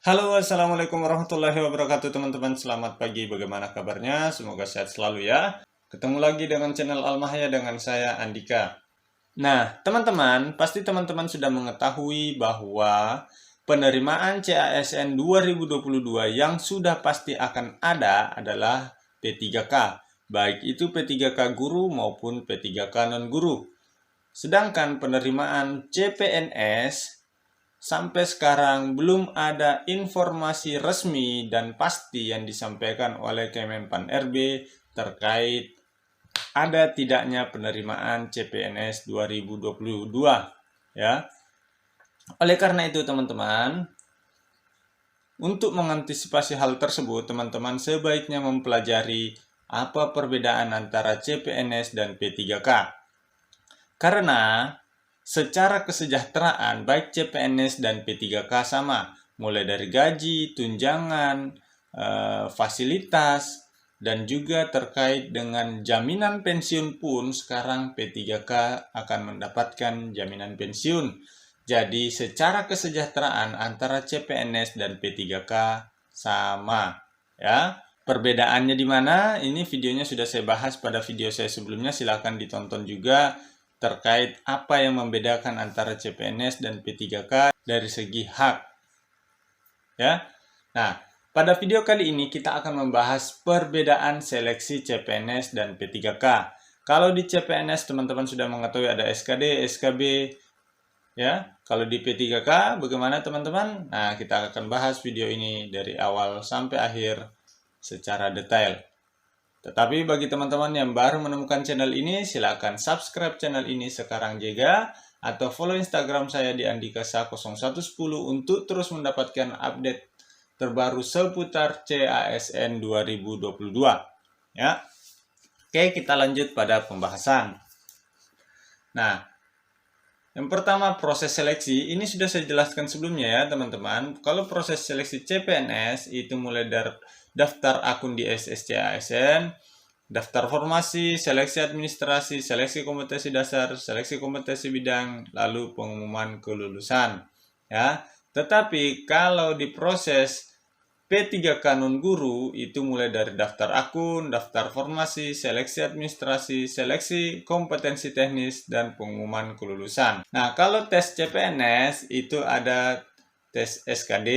Halo, assalamualaikum warahmatullahi wabarakatuh teman-teman. Selamat pagi, bagaimana kabarnya? Semoga sehat selalu ya. Ketemu lagi dengan channel Almahya dengan saya Andika. Nah, teman-teman, pasti teman-teman sudah mengetahui bahwa penerimaan CASN 2022 yang sudah pasti akan ada adalah P3K. Baik itu P3K guru maupun P3K non-guru. Sedangkan penerimaan CPNS sampai sekarang belum ada informasi resmi dan pasti yang disampaikan oleh Kemenpan RB terkait ada tidaknya penerimaan CPNS 2022 ya. Oleh karena itu teman-teman, untuk mengantisipasi hal tersebut teman-teman sebaiknya mempelajari apa perbedaan antara CPNS dan P3K. Karena secara kesejahteraan baik CPNS dan P3K sama, mulai dari gaji, tunjangan, fasilitas, dan juga terkait dengan jaminan pensiun pun sekarang P3K akan mendapatkan jaminan pensiun. Jadi secara kesejahteraan antara CPNS dan P3K sama ya. Perbedaannya di mana? Ini videonya sudah saya bahas pada video saya sebelumnya, silahkan ditonton juga terkait apa yang membedakan antara CPNS dan P3K dari segi hak. Ya. Nah, pada video kali ini kita akan membahas perbedaan seleksi CPNS dan P3K. Kalau di CPNS teman-teman sudah mengetahui ada SKD, SKB, ya. Kalau di P3K bagaimana teman-teman? Nah, kita akan bahas video ini dari awal sampai akhir secara detail. Tetapi bagi teman-teman yang baru menemukan channel ini, silakan subscribe channel ini sekarang juga atau follow Instagram saya di andikasa0110 untuk terus mendapatkan update terbaru seputar CASN 2022. Ya. Oke, kita lanjut pada pembahasan. Nah, yang pertama proses seleksi, ini sudah saya jelaskan sebelumnya ya teman-teman. Kalau proses seleksi CPNS itu mulai dari daftar akun di SSCASN, daftar formasi, seleksi administrasi, seleksi kompetensi dasar, seleksi kompetensi bidang, lalu pengumuman kelulusan. Ya, tetapi kalau di proses P3K non-guru itu mulai dari daftar akun, daftar formasi, seleksi administrasi, seleksi kompetensi teknis, dan pengumuman kelulusan. Nah, kalau tes CPNS itu ada tes SKD,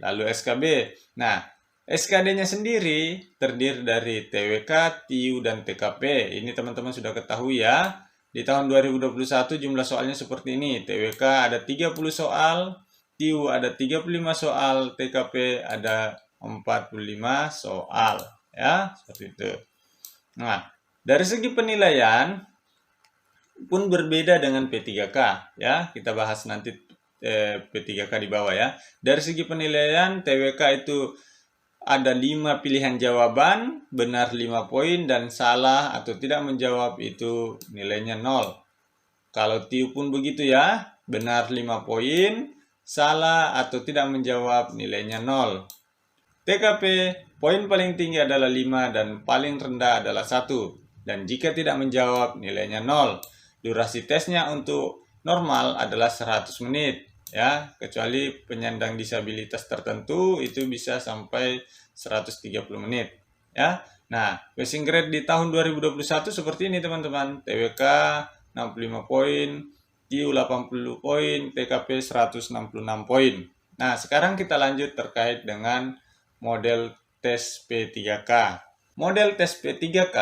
lalu SKB. Nah, SKD-nya sendiri terdiri dari TWK, TIU, dan TKP. Ini teman-teman sudah ketahui ya. Di tahun 2021 jumlah soalnya seperti ini. TWK ada 30 soal, TIU ada 35 soal, TKP ada 45 soal. Ya, seperti itu. Nah, dari segi penilaian pun berbeda dengan P3K. Ya, kita bahas nanti P3K di bawah ya. Dari segi penilaian, TWK itu ada 5 pilihan jawaban, benar 5 poin, dan salah atau tidak menjawab itu nilainya 0. Kalau TIU pun begitu ya, benar 5 poin, salah atau tidak menjawab nilainya 0. TKP, poin paling tinggi adalah 5 dan paling rendah adalah 1. Dan jika tidak menjawab nilainya 0. Durasi tesnya untuk normal adalah 100 menit. Ya, kecuali penyandang disabilitas tertentu itu bisa sampai 130 menit. Ya. Nah, passing grade di tahun 2021 seperti ini teman-teman. TWK 65 poin, TIU 80 poin, TKP 166 poin. Nah, sekarang kita lanjut terkait dengan model tes P3K. Model tes P3K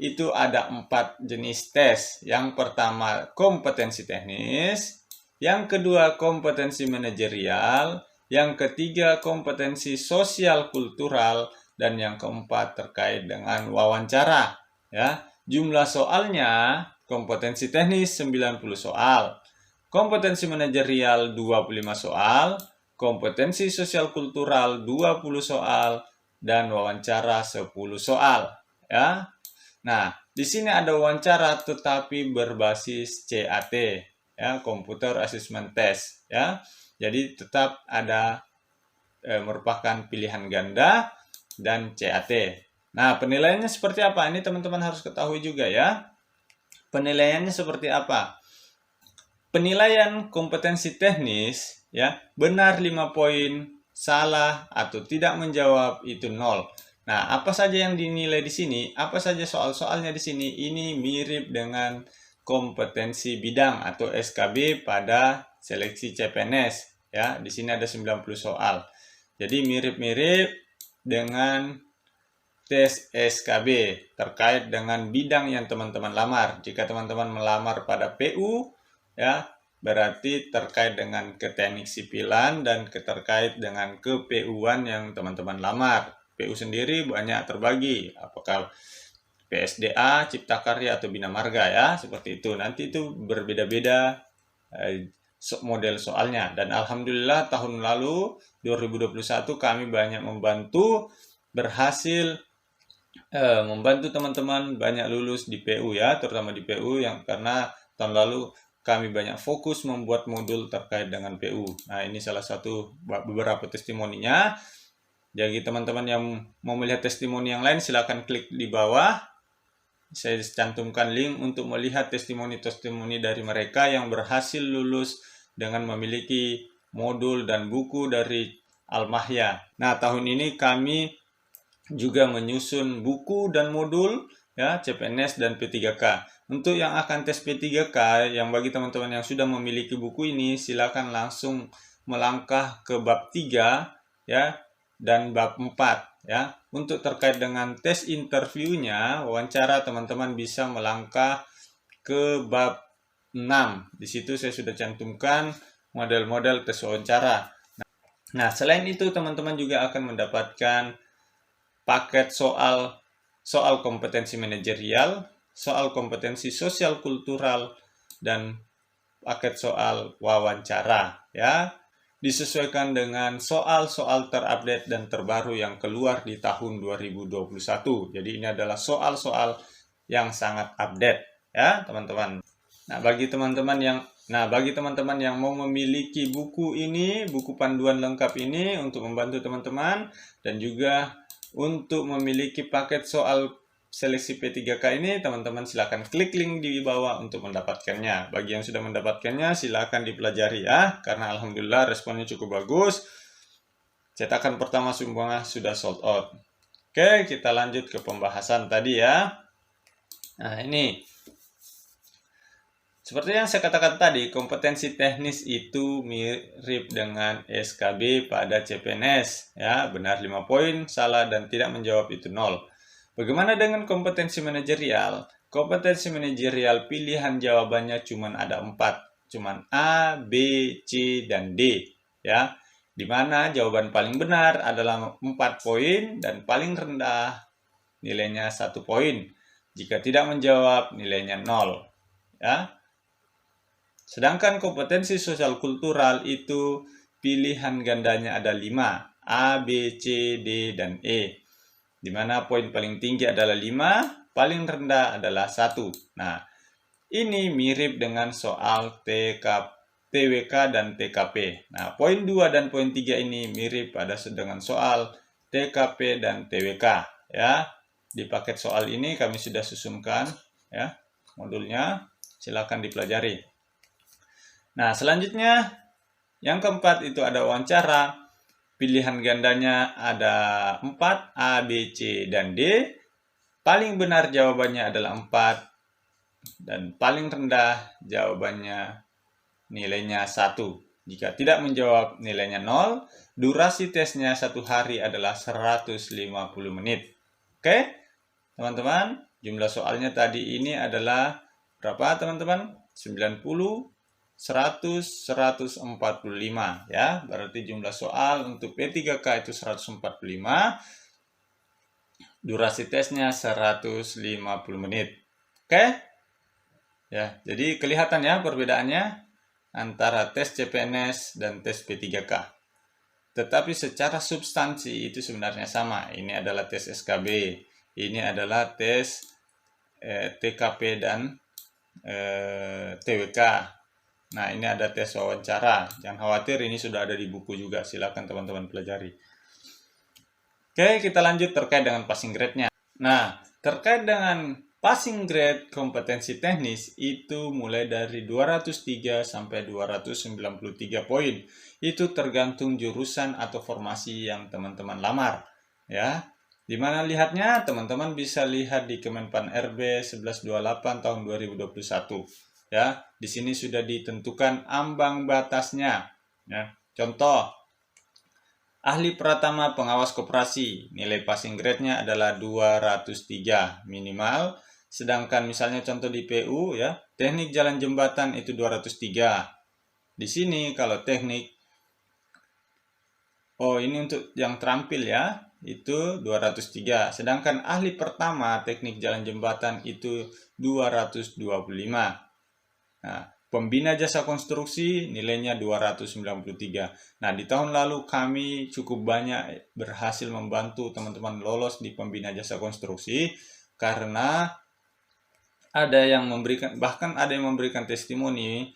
itu ada 4 jenis tes. Yang pertama kompetensi teknis, yang kedua kompetensi manajerial, yang ketiga kompetensi sosial kultural, dan yang keempat terkait dengan wawancara. Ya, jumlah soalnya kompetensi teknis 90 soal, kompetensi manajerial 25 soal, kompetensi sosial kultural 20 soal, dan wawancara 10 soal. Ya. Nah, di sini ada wawancara tetapi berbasis CAT, ya, Computer Assessment Test, ya. Jadi tetap ada merupakan pilihan ganda dan CAT. Nah, penilaiannya seperti apa? Ini teman-teman harus ketahui juga ya. Penilaiannya seperti apa? Penilaian kompetensi teknis, ya, benar 5 poin, salah, atau tidak menjawab itu 0. Nah, apa saja yang dinilai di sini? Apa saja soal-soalnya di sini? Ini mirip dengan kompetensi bidang atau SKB pada seleksi CPNS. Ya, di sini ada 90 soal. Jadi mirip-mirip dengan tes SKB terkait dengan bidang yang teman-teman lamar. Jika teman-teman melamar pada PU, ya, berarti terkait dengan ke teknik sipilan dan terkait dengan ke PU-an yang teman-teman lamar. PU sendiri banyak terbagi, apakah PSDA, Cipta Karya, atau Bina Marga, ya, seperti itu. Nanti itu berbeda-beda model soalnya. Dan alhamdulillah tahun lalu 2021 kami banyak berhasil membantu teman-teman banyak lulus di PU, ya, terutama di PU yang karena tahun lalu kami banyak fokus membuat modul terkait dengan PU. Nah, ini salah satu beberapa testimoninya. Jadi teman-teman yang mau melihat testimoni yang lain silakan klik di bawah. Saya cantumkan link untuk melihat testimoni-testimoni dari mereka yang berhasil lulus dengan memiliki modul dan buku dari Al-Mahya. Nah, tahun ini kami juga menyusun buku dan modul, ya, CPNS dan P3K. Untuk yang akan tes P3K, yang bagi teman-teman yang sudah memiliki buku ini, silakan langsung melangkah ke bab 3, ya, dan bab 4, ya. Untuk terkait dengan tes interviewnya, wawancara, teman-teman bisa melangkah ke bab 6. Di situ saya sudah cantumkan model-model tes wawancara. Nah, selain itu teman-teman juga akan mendapatkan paket soal kompetensi manajerial, soal kompetensi sosial kultural, dan paket soal wawancara, ya. Disesuaikan dengan soal-soal terupdate dan terbaru yang keluar di tahun 2021. Jadi ini adalah soal-soal yang sangat update, ya, teman-teman. Nah, bagi teman-teman yang mau memiliki buku ini, buku panduan lengkap ini untuk membantu teman-teman, dan juga untuk memiliki paket soal seleksi P3K ini, teman-teman silakan klik link di bawah untuk mendapatkannya. Bagi yang sudah mendapatkannya, silakan dipelajari, ya, karena alhamdulillah responnya cukup bagus. Cetakan pertama semuanya sudah sold out. Oke, kita lanjut ke pembahasan tadi, ya. Nah, ini seperti yang saya katakan tadi, kompetensi teknis itu mirip dengan SKB pada CPNS, ya, benar 5 poin, salah dan tidak menjawab itu 0. Bagaimana dengan kompetensi manajerial? Kompetensi manajerial pilihan jawabannya cuma ada 4, cuma A, B, C, dan D, ya. Di mana jawaban paling benar adalah 4 poin dan paling rendah nilainya 1 poin. Jika tidak menjawab, nilainya 0, ya. Sedangkan kompetensi sosial kultural itu pilihan gandanya ada 5, A, B, C, D, dan E. Di mana poin paling tinggi adalah 5, paling rendah adalah 1. Nah, ini mirip dengan soal TWK dan TKP. Nah, poin 2 dan poin 3 ini mirip dengan soal TKP dan TWK, ya. Di paket soal ini kami sudah susunkan, ya, modulnya. Silakan dipelajari. Nah, selanjutnya yang keempat itu ada wawancara. Pilihan gandanya ada 4, A, B, C, dan D. Paling benar jawabannya adalah 4. Dan paling rendah jawabannya nilainya 1. Jika tidak menjawab, nilainya 0. Durasi tesnya 1 hari adalah 150 menit. Oke, teman-teman. Jumlah soalnya tadi ini adalah berapa, teman-teman? 90, 100, 145, ya. Berarti jumlah soal untuk P3K itu 145. Durasi tesnya 150 menit. Oke? Ya, jadi kelihatan ya perbedaannya antara tes CPNS dan tes P3K. Tetapi secara substansi itu sebenarnya sama. Ini adalah tes SKB. Ini adalah tes TKP dan TWK. Nah, ini ada tes wawancara. Jangan khawatir, ini sudah ada di buku juga. Silakan teman-teman pelajari. Oke, kita lanjut terkait dengan passing grade-nya. Nah, terkait dengan Passing grade kompetensi teknis itu mulai dari 203 sampai 293 poin. Itu tergantung jurusan atau formasi yang teman-teman lamar, ya. Di mana lihatnya? Teman-teman bisa lihat di Kemenpan RB 1128 tahun 2021. Ya, di sini sudah ditentukan ambang batasnya. Ya, contoh, ahli pratama pengawas koperasi, nilai passing grade-nya adalah 203 minimal. Sedangkan misalnya contoh di PU ya, teknik jalan jembatan itu 203. Di sini kalau teknik, ini untuk yang terampil ya, itu 203. Sedangkan ahli pertama teknik jalan jembatan itu 225. Nah, pembina jasa konstruksi nilainya 293. Nah, di tahun lalu kami cukup banyak berhasil membantu teman-teman lolos di pembina jasa konstruksi karena ada yang memberikan, bahkan ada yang memberikan testimoni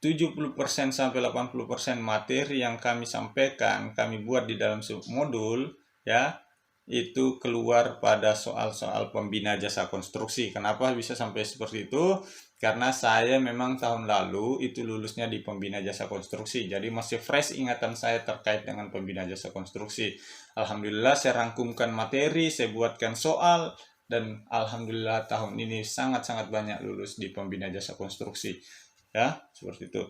70% sampai 80% materi yang kami sampaikan, kami buat di dalam submodul ya, itu keluar pada soal-soal pembina jasa konstruksi. Kenapa bisa sampai seperti itu? Karena saya memang tahun lalu itu lulusnya di pembina jasa konstruksi. Jadi masih fresh ingatan saya terkait dengan pembina jasa konstruksi. Alhamdulillah saya rangkumkan materi, saya buatkan soal, dan alhamdulillah tahun ini sangat-sangat banyak lulus di pembina jasa konstruksi. Ya, seperti itu.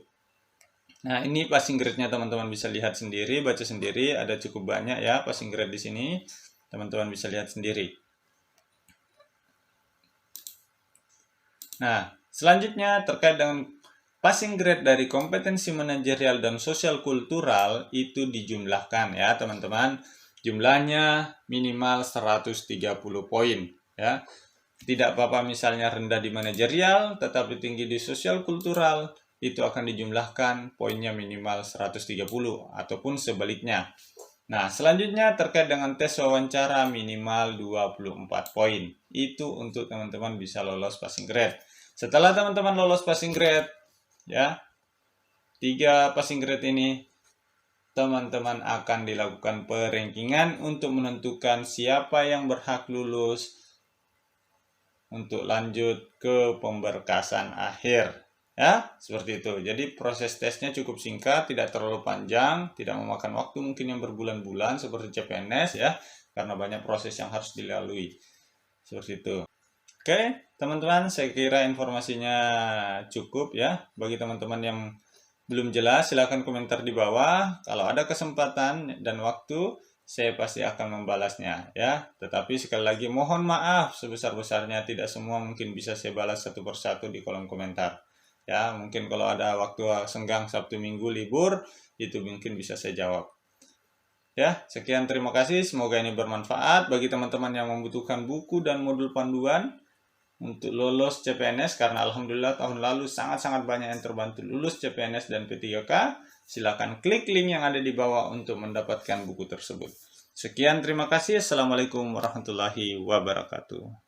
Nah, ini passing grade-nya teman-teman bisa lihat sendiri, baca sendiri, ada cukup banyak ya passing grade di sini. Teman-teman bisa lihat sendiri. Nah, selanjutnya terkait dengan passing grade dari kompetensi manajerial dan sosial kultural itu dijumlahkan ya, teman-teman. Jumlahnya minimal 130 poin ya. Tidak apa-apa misalnya rendah di manajerial tetapi tinggi di sosial kultural, itu akan dijumlahkan poinnya minimal 130 ataupun sebaliknya. Nah, selanjutnya terkait dengan tes wawancara minimal 24 poin. Itu untuk teman-teman bisa lolos passing grade. Setelah teman-teman lolos passing grade, ya, 3 passing grade ini, teman-teman akan dilakukan perankingan untuk menentukan siapa yang berhak lulus untuk lanjut ke pemberkasan akhir. Ya, seperti itu. Jadi proses tesnya cukup singkat, tidak terlalu panjang, tidak memakan waktu mungkin yang berbulan-bulan seperti CPNS ya, karena banyak proses yang harus dilalui. Seperti itu. Oke, teman-teman, saya kira informasinya cukup ya. Bagi teman-teman yang belum jelas, silakan komentar di bawah. Kalau ada kesempatan dan waktu, saya pasti akan membalasnya ya. Tetapi sekali lagi mohon maaf sebesar-besarnya, tidak semua mungkin bisa saya balas satu persatu di kolom komentar. Ya, mungkin kalau ada waktu senggang Sabtu Minggu libur, itu mungkin bisa saya jawab. Ya, sekian, terima kasih. Semoga ini bermanfaat bagi teman-teman yang membutuhkan buku dan modul panduan untuk lolos CPNS, karena alhamdulillah tahun lalu sangat-sangat banyak yang terbantu lulus CPNS dan P3K. Silakan klik link yang ada di bawah untuk mendapatkan buku tersebut. Sekian, terima kasih. Assalamualaikum warahmatullahi wabarakatuh.